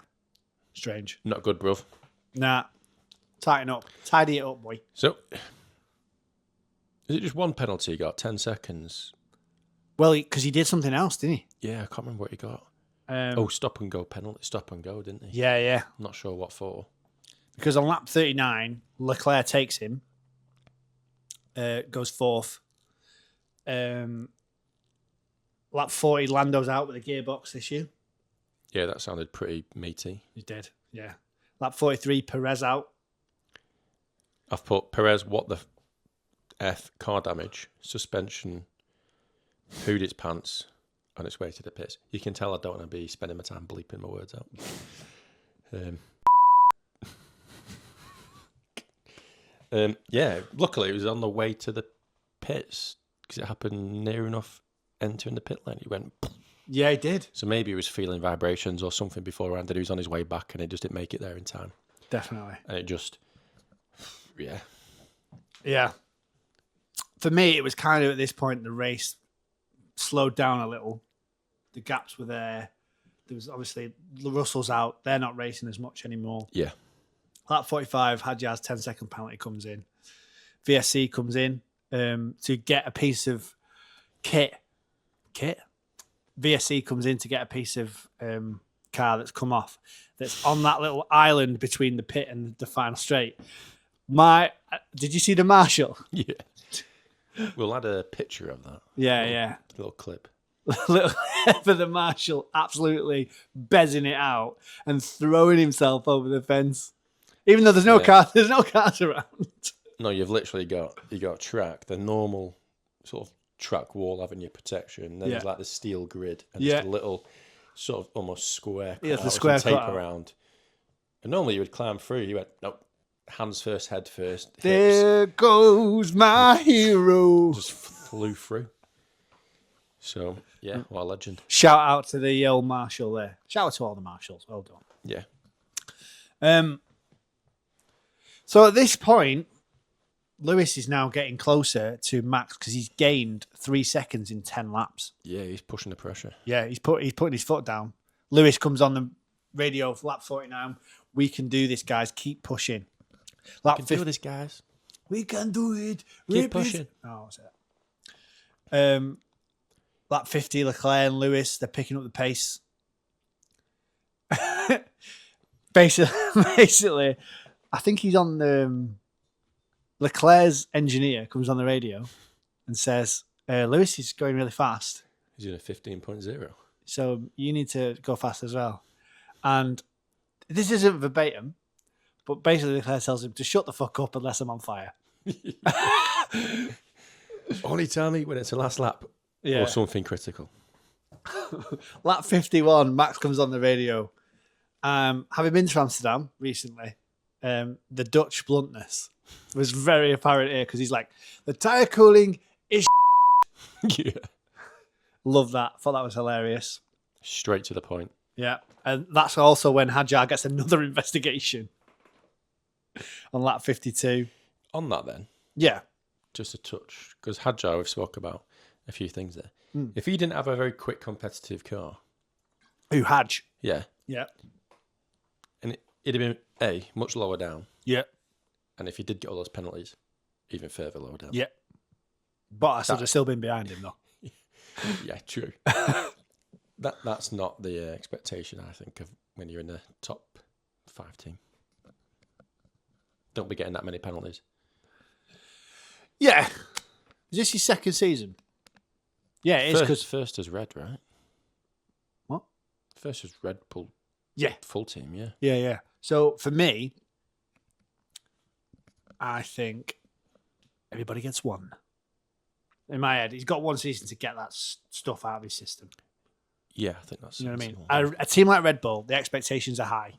Speaker 1: Strange.
Speaker 2: Not good, bruv.
Speaker 1: Nah. Tighten up. Tidy it up, boy.
Speaker 2: So, is it just one penalty he got? 10 seconds?
Speaker 1: Well, because he did something else, didn't he?
Speaker 2: Yeah, I can't remember what he got. Stop and go penalty. Stop and go, didn't he?
Speaker 1: Yeah, yeah.
Speaker 2: I'm not sure what for.
Speaker 1: Because on lap 39, Leclerc takes him, goes fourth. Lap 40, Lando's out with a gearbox issue.
Speaker 2: Yeah, that sounded pretty meaty.
Speaker 1: He did, yeah. Lap 43, Perez out.
Speaker 2: I've put Perez, what the F, car damage, suspension, pooed its pants on its way to the pits. You can tell I don't want to be spending my time bleeping my words out. Yeah, luckily it was on the way to the pits because it happened near enough entering the pit lane. He went...
Speaker 1: Yeah, he did.
Speaker 2: So maybe he was feeling vibrations or something beforehand and he was on his way back and it just didn't make it there in time.
Speaker 1: Definitely.
Speaker 2: And it just... Yeah.
Speaker 1: Yeah. For me, it was kind of at this point the race slowed down a little. The gaps were there. There was obviously Russell's out. They're not racing as much anymore.
Speaker 2: Yeah.
Speaker 1: Lap 45, Hadjar's 10-second penalty comes in. VSC comes in to get a piece of kit. VSC comes in to get a piece of car that's come off. That's on that little island between the pit and the final straight. Did you see the Marshall?
Speaker 2: Yeah. We'll add a picture of that.
Speaker 1: Yeah.
Speaker 2: Little clip.
Speaker 1: Little for the Marshall absolutely bezzing it out and throwing himself over the fence. Even though there's no cars around.
Speaker 2: No, you've literally got track, the normal sort of track wall having your protection. Then there's like the steel grid and just a little sort of almost square
Speaker 1: the square
Speaker 2: tape around. And normally you would climb through. You went, nope, hands first, head first. Hips.
Speaker 1: There goes my hero.
Speaker 2: Just flew through. So, yeah, what a legend.
Speaker 1: Shout out to the old Marshall there. Shout out to all the Marshalls. Well done.
Speaker 2: Yeah.
Speaker 1: So at this point, Lewis is now getting closer to Max because he's gained 3 seconds in 10 laps.
Speaker 2: Yeah, he's pushing the pressure.
Speaker 1: Yeah, he's putting his foot down. Lewis comes on the radio for lap 49. We can do this, guys. Keep pushing.
Speaker 2: We can do this, guys.
Speaker 1: We can do it.
Speaker 2: Keep pushing.
Speaker 1: Oh, what's that? Lap 50, Leclerc and Lewis, they're picking up the pace. Basically, I think he's on Leclerc's engineer comes on the radio and says, Lewis is going really fast.
Speaker 2: He's in a 15.0.
Speaker 1: So you need to go fast as well. And this isn't verbatim, but basically Leclerc tells him to shut the fuck up unless I'm on fire.
Speaker 2: Only tell me when it's the last lap or something critical.
Speaker 1: Lap 51, Max comes on the radio. Having been to Amsterdam recently, the Dutch bluntness was very apparent here because he's like, the tyre cooling is
Speaker 2: Yeah.
Speaker 1: Love that. Thought that was hilarious.
Speaker 2: Straight to the point.
Speaker 1: Yeah. And that's also when Hadjar gets another investigation on lap 52.
Speaker 2: On that then,
Speaker 1: Yeah.
Speaker 2: just a touch, because Hadjar, we've spoke about a few things there.
Speaker 1: Mm.
Speaker 2: If he didn't have a very quick competitive car,
Speaker 1: Who, Hadj?
Speaker 2: yeah,
Speaker 1: Yeah.
Speaker 2: and it'd have been much lower down,
Speaker 1: Yeah.
Speaker 2: and if he did get all those penalties, even further lower down.
Speaker 1: Yeah. But I should have still been behind him though.
Speaker 2: Yeah, true. That's not the expectation, I think, of when you're in the top 5 team. Don't be getting that many penalties.
Speaker 1: Yeah. Is this your second season? Yeah, it is because
Speaker 2: First is Red, right?
Speaker 1: What?
Speaker 2: First is Red Bull.
Speaker 1: Yeah.
Speaker 2: Full team, yeah.
Speaker 1: Yeah. So for me, I think everybody gets one. In my head, he's got one season to get that stuff out of his system.
Speaker 2: Yeah, I think that's.
Speaker 1: You know what I mean? A team like Red Bull, the expectations are high.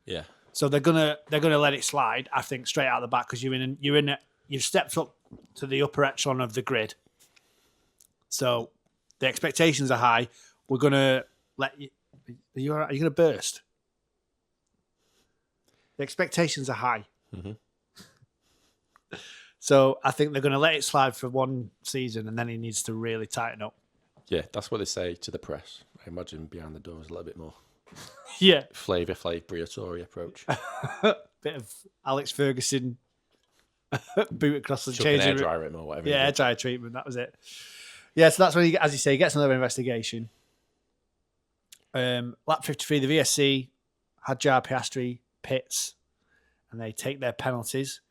Speaker 2: Yeah.
Speaker 1: So they're gonna let it slide. I think straight out of the back because you've stepped up to the upper echelon of the grid. So the expectations are high. We're gonna let you. Are you all right? Are you gonna burst? The expectations are high.
Speaker 2: Mm-hmm.
Speaker 1: So I think they're going to let it slide for one season and then he needs to really tighten up.
Speaker 2: Yeah, that's what they say to the press. I imagine behind the doors a little bit more.
Speaker 1: Yeah.
Speaker 2: Flavor Briatore approach.
Speaker 1: bit of Alex Ferguson boot across the
Speaker 2: Chuck an
Speaker 1: changing room.
Speaker 2: hairdryer him or whatever.
Speaker 1: Yeah, hairdryer treatment. That was it. Yeah, so that's when he, as you say, he gets another investigation. Lap 53, the VSC, Hadjar, Piastri, pits, and they take their penalties.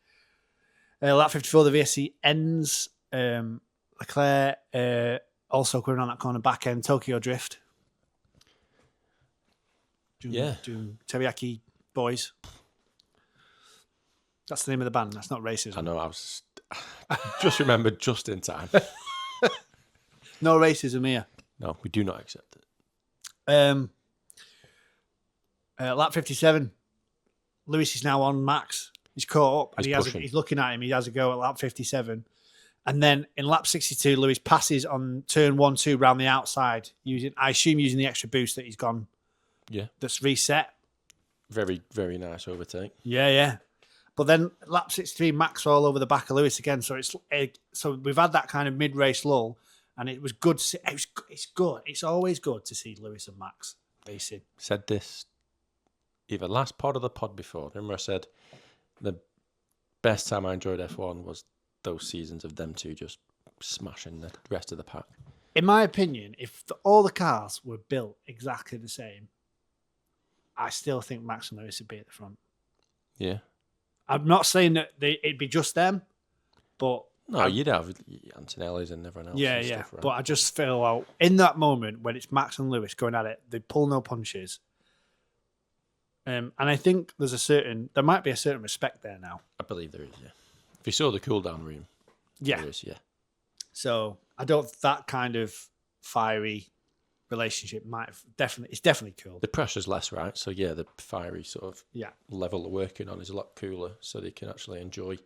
Speaker 1: Lap 54, the VSC ends. Leclerc also coming on that corner back end, Tokyo Drift. Teriyaki Boys. That's the name of the band. That's not racism.
Speaker 2: I know. I was just remembered just in time.
Speaker 1: No racism here.
Speaker 2: No, we do not accept it.
Speaker 1: Lap 57. Lewis is now on Max. He's caught up and he's looking at him. He has a go at lap 57. And then in lap 62, Lewis passes on turn 1-2 round the outside, using the extra boost that he's gone.
Speaker 2: Yeah.
Speaker 1: That's reset.
Speaker 2: Very, very nice overtake.
Speaker 1: Yeah. But then lap 63, Max all over the back of Lewis again. So we've had that kind of mid-race lull, and it was good. It's good. It's always good to see Lewis and Max racing.
Speaker 2: Said this either last pod or the pod before. Remember I said the best time I enjoyed F1 was those seasons of them two just smashing the rest of the pack.
Speaker 1: In my opinion, if all the cars were built exactly the same, I still think Max and Lewis would be at the front.
Speaker 2: Yeah.
Speaker 1: I'm not saying that it'd be just them, but...
Speaker 2: No, you'd have Antonelli's and everyone else.
Speaker 1: Yeah.
Speaker 2: Stuff, right?
Speaker 1: But I just feel out in that moment when it's Max and Lewis going at it, they pull no punches. And I think there might be a certain respect there now.
Speaker 2: I believe there is, yeah. If you saw the cool down room,
Speaker 1: yeah.
Speaker 2: There is, yeah.
Speaker 1: So I don't, that kind of fiery relationship it's definitely cool.
Speaker 2: The pressure's less, right? So yeah, the fiery sort of
Speaker 1: yeah
Speaker 2: level they're working on is a lot cooler, so they can actually enjoy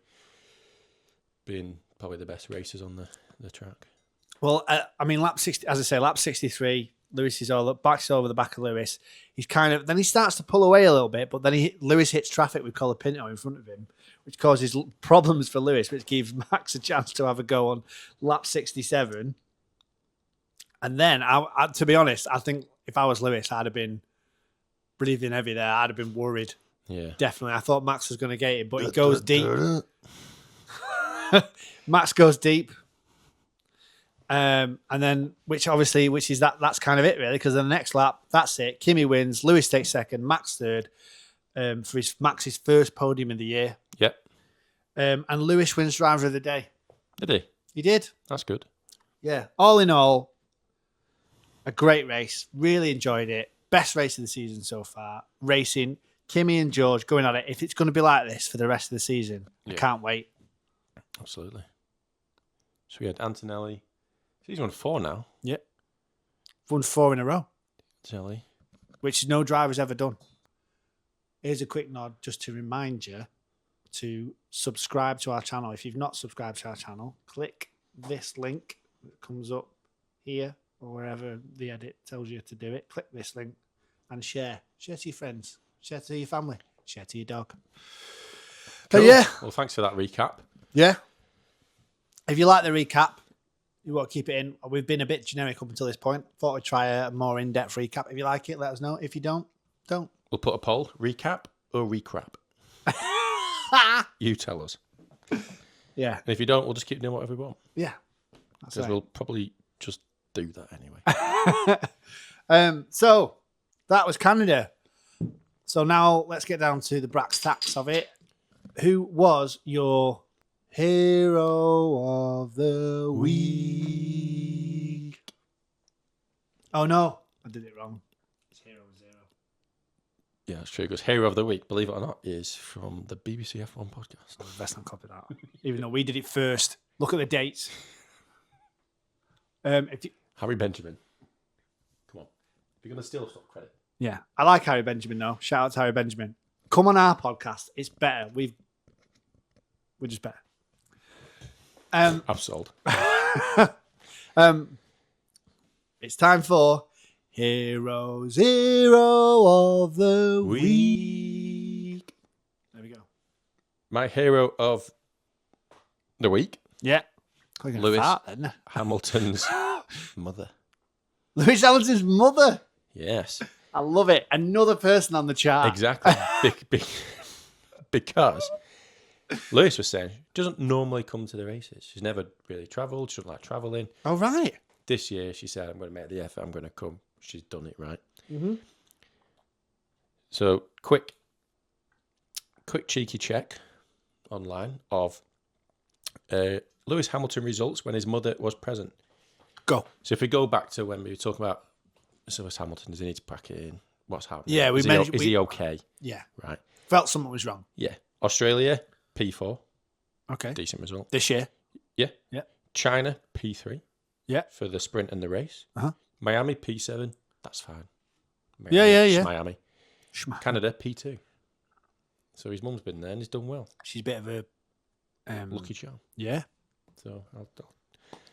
Speaker 2: being probably the best racers on the track.
Speaker 1: Well, I mean, lap 60, as I say, lap 63, Lewis is backs over the back of Lewis. He's then he starts to pull away a little bit, but then Lewis hits traffic with Colapinto in front of him, which causes problems for Lewis, which gives Max a chance to have a go on lap 67. And then, to be honest, I think if I was Lewis, I'd have been breathing heavy there. I'd have been worried.
Speaker 2: Yeah.
Speaker 1: Definitely. I thought Max was going to get it, but he goes deep. Max goes deep. And then, which is that's kind of it, really, because the next lap, that's it. Kimi wins, Lewis takes second, Max third, for Max's first podium of the year.
Speaker 2: Yep.
Speaker 1: And Lewis wins driver of the day.
Speaker 2: Did he?
Speaker 1: He did.
Speaker 2: That's good.
Speaker 1: Yeah. All in all, a great race. Really enjoyed it. Best race of the season so far. Racing, Kimi and George going at it. If it's going to be like this for the rest of the season, I can't wait.
Speaker 2: Absolutely. So we had Antonelli. He's won 4 now.
Speaker 1: Yep. Won 4 in a row.
Speaker 2: Antonelli.
Speaker 1: Which no driver's ever done. Here's a quick nod just to remind you to subscribe to our channel. If you've not subscribed to our channel, click this link that comes up here or wherever the edit tells you to do it. Click this link and share. Share to your friends. Share to your family. Share to your dog.
Speaker 2: Cool.
Speaker 1: But yeah.
Speaker 2: Well, thanks for that recap.
Speaker 1: Yeah. If you like the recap, you want to keep it in. We've been a bit generic up until this point. Thought we'd try a more in-depth recap. If you like it, let us know. If you don't, don't.
Speaker 2: We'll put a poll. Recap or recrap? You tell us.
Speaker 1: Yeah.
Speaker 2: And if you don't, we'll just keep doing whatever we want.
Speaker 1: Yeah.
Speaker 2: Because we'll probably just do that
Speaker 1: anyway. So that was Canada. So now let's get down to the brass tacks of it. Who was your hero of the week? Oh no, I did it wrong. It's Hero 0.
Speaker 2: Yeah, that's true. Because Hero of the Week, believe it or not, is from the BBC F1 podcast.
Speaker 1: Best not copy that. Even though we did it first. Look at the dates.
Speaker 2: Harry Benjamin. Come on. If you're going to steal stuff, credit.
Speaker 1: Yeah, I like Harry Benjamin though. Shout out to Harry Benjamin. Come on our podcast. It's better. We're just better.
Speaker 2: I'm sold.
Speaker 1: It's time for Hero 0 of the week. There we go.
Speaker 2: My hero of the week.
Speaker 1: Yeah.
Speaker 2: Lewis Hamilton's mother.
Speaker 1: Lewis Hamilton's mother.
Speaker 2: Yes.
Speaker 1: I love it. Another person on the chart.
Speaker 2: Exactly. because Lewis was saying she doesn't normally come to the races. She's never really travelled. She doesn't like travelling.
Speaker 1: Oh, right.
Speaker 2: This year, she said, I'm going to make the effort. I'm going to come. She's done it right.
Speaker 1: Mm-hmm.
Speaker 2: So, quick cheeky check online of Lewis Hamilton results when his mother was present.
Speaker 1: Go.
Speaker 2: So if we go back to when we were talking about Lewis Hamilton, does he need to pack it in? What's happening?
Speaker 1: Yeah,
Speaker 2: Is he okay?
Speaker 1: Yeah.
Speaker 2: Right.
Speaker 1: Felt something was wrong.
Speaker 2: Yeah. Australia, P4.
Speaker 1: Okay.
Speaker 2: Decent result.
Speaker 1: This year.
Speaker 2: Yeah.
Speaker 1: Yeah.
Speaker 2: China, P3.
Speaker 1: Yeah.
Speaker 2: For the sprint and the race.
Speaker 1: Uh-huh.
Speaker 2: Miami, P7. That's fine.
Speaker 1: Yeah.
Speaker 2: Miami. Canada, P2. So his mum's been there and he's done well.
Speaker 1: She's a bit of a...
Speaker 2: lucky charm.
Speaker 1: Yeah.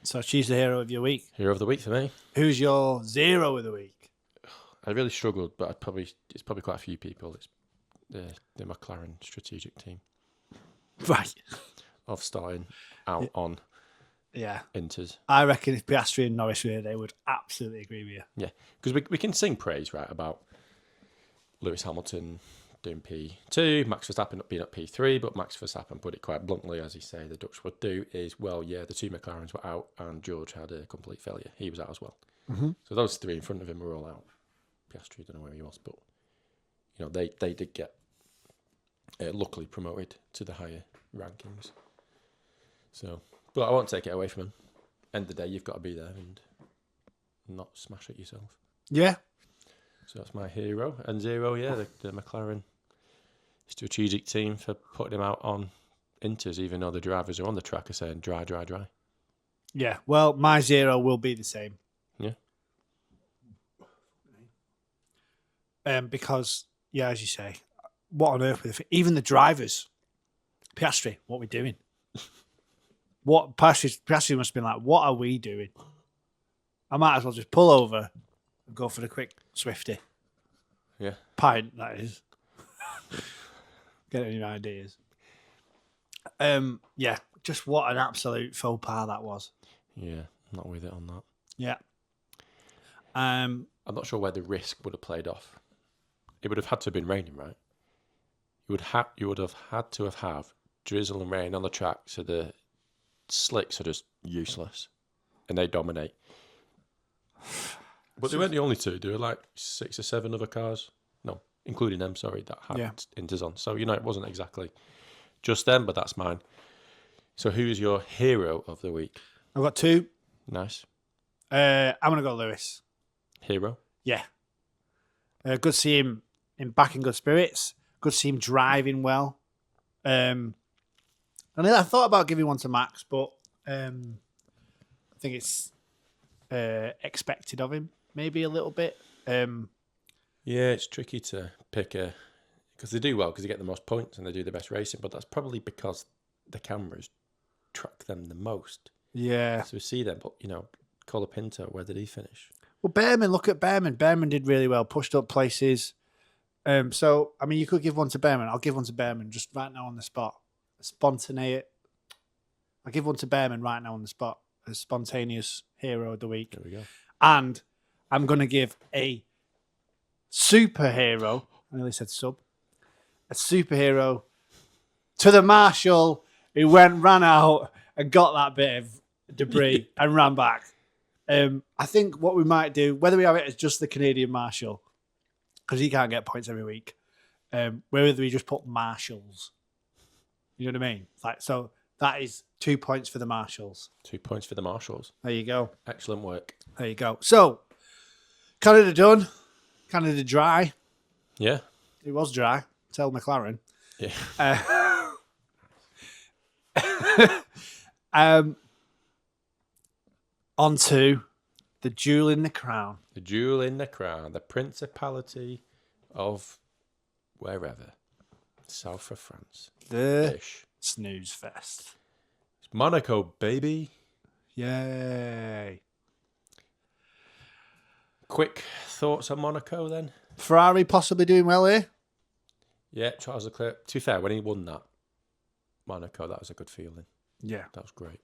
Speaker 2: So
Speaker 1: she's the hero of your week.
Speaker 2: Hero of the week for me.
Speaker 1: Who's your zero of the week?
Speaker 2: I really struggled, but it's probably quite a few people. It's the McLaren strategic team.
Speaker 1: Right.
Speaker 2: Of starting out on Inters.
Speaker 1: I reckon if Piastri and Norris were here, they would absolutely agree with you.
Speaker 2: Yeah, because we can sing praise, right, about Lewis Hamilton doing P2, Max Verstappen not being at P3, but Max Verstappen put it quite bluntly, as he say the Dutch would do, is, well, yeah, the two McLarens were out and George had a complete failure. He was out as well.
Speaker 1: Mm-hmm.
Speaker 2: So those three in front of him were all out. Piastri, don't know where he was, but they did get luckily promoted to the higher rankings. So, but I won't take it away from him. End of the day, you've got to be there and not smash it yourself.
Speaker 1: Yeah.
Speaker 2: So that's my hero. And zero, the McLaren strategic team for putting him out on Inters, even though the drivers are on the track are saying dry.
Speaker 1: Yeah, well, my zero will be the same.
Speaker 2: Yeah.
Speaker 1: Because, as you say, what on earth with it? Even the drivers, Piastri, what are we doing? What Piastri must have been like, what are we doing? I might as well just pull over and go for the quick Swifty.
Speaker 2: Yeah.
Speaker 1: Pint, that is. Get any ideas? Just what an absolute faux pas that was.
Speaker 2: Yeah, not with it on that.
Speaker 1: Yeah.
Speaker 2: I'm not sure where the risk would have played off. It would have had to have been raining, right? You would have had to have drizzle and rain on the track, so the slicks are just useless, and they dominate. But they weren't the only two. There were like 6 or 7 other cars. No, including them, sorry, that had Inters on. So, it wasn't exactly just them, but that's mine. So who is your hero of the week?
Speaker 1: I've got 2.
Speaker 2: Nice.
Speaker 1: I'm going to go Lewis.
Speaker 2: Hero?
Speaker 1: Yeah. Good to see him back in good spirits. Good to see him driving well. And I thought about giving one to Max, but I think it's expected of him, maybe a little bit.
Speaker 2: Yeah, it's tricky to pick because they do well because they get the most points and they do the best racing, but that's probably because the cameras track them the most.
Speaker 1: Yeah.
Speaker 2: So we see them, but Colapinto, where did he finish?
Speaker 1: Well, Behrman, look at Behrman. Behrman did really well, pushed up places. So, I mean, you could give one to Behrman. I'll give one to Behrman just right now on the spot. Spontaneous. I'll give one to Behrman right now on the spot. A spontaneous hero of the week.
Speaker 2: There we go.
Speaker 1: And I'm going to give a superhero, I nearly said sub, a superhero to the marshal who ran out and got that bit of debris and ran back. I think what we might do, whether we have it as just the Canadian marshal, because he can't get points every week, whether we just put marshals. You know what I mean? So that is 2 points for the marshals.
Speaker 2: 2 points for the marshals.
Speaker 1: There you go.
Speaker 2: Excellent work.
Speaker 1: There you go. So, Canada done. Canada dry.
Speaker 2: Yeah.
Speaker 1: It was dry. Tell McLaren.
Speaker 2: Yeah.
Speaker 1: On to the jewel in the crown.
Speaker 2: The jewel in the crown. The principality of wherever. South of France.
Speaker 1: The snooze fest.
Speaker 2: It's Monaco, baby.
Speaker 1: Yay.
Speaker 2: Quick thoughts on Monaco then?
Speaker 1: Ferrari possibly doing well here?
Speaker 2: Yeah, Charles Leclerc. To be fair, when he won that Monaco, that was a good feeling.
Speaker 1: Yeah.
Speaker 2: That was great.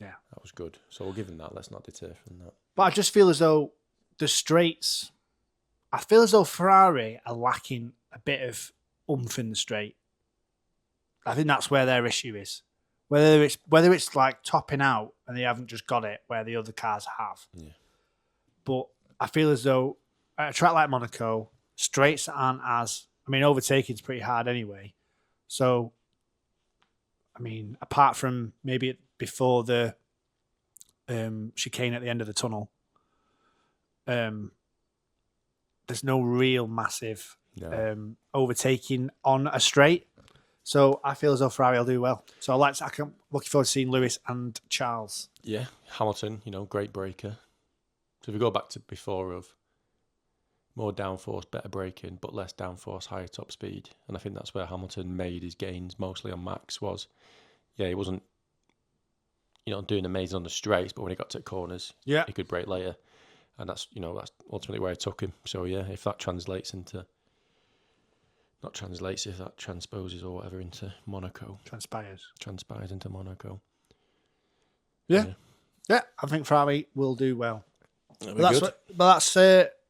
Speaker 1: Yeah.
Speaker 2: That was good. So we'll give him that. Let's not deter from that.
Speaker 1: But I just feel as though the straights, I feel as though Ferrari are lacking a bit of oomph in the straight. I think that's where their issue is. Whether it's like topping out and they haven't just got it where the other cars have.
Speaker 2: Yeah.
Speaker 1: But I feel as though at a track like Monaco, straights aren't as. I mean, overtaking's pretty hard anyway. So, I mean, apart from maybe before the chicane at the end of the tunnel, there's no real massive overtaking on a straight. So I feel as though Ferrari will do well. So I'm looking forward to seeing Lewis and Charles.
Speaker 2: Yeah, Hamilton, great braker. So if we go back to before of more downforce, better braking, but less downforce, higher top speed. And I think that's where Hamilton made his gains mostly on Max was, he wasn't, doing amazing on the straights, but when he got to corners, he could brake later. And that's ultimately where it took him. So yeah, if that transposes or whatever into Monaco. Transpires into Monaco.
Speaker 1: Yeah, I think Ferrari will do well.
Speaker 2: But
Speaker 1: that's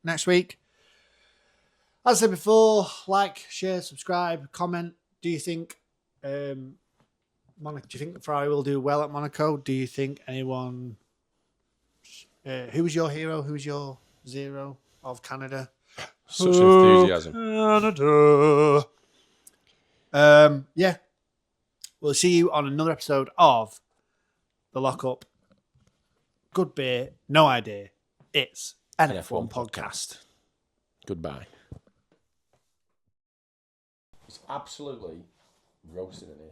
Speaker 1: next week. As I said before, like, share, subscribe, comment. Do you think Ferrari will do well at Monaco? Do you think anyone? Who was your hero? Who was your zero of Canada?
Speaker 2: Such enthusiasm.
Speaker 1: Canada. Yeah. We'll see you on another episode of The Lockup. Good beer, no idea. It's an F1 podcast.
Speaker 2: Goodbye. It's absolutely roasting in here.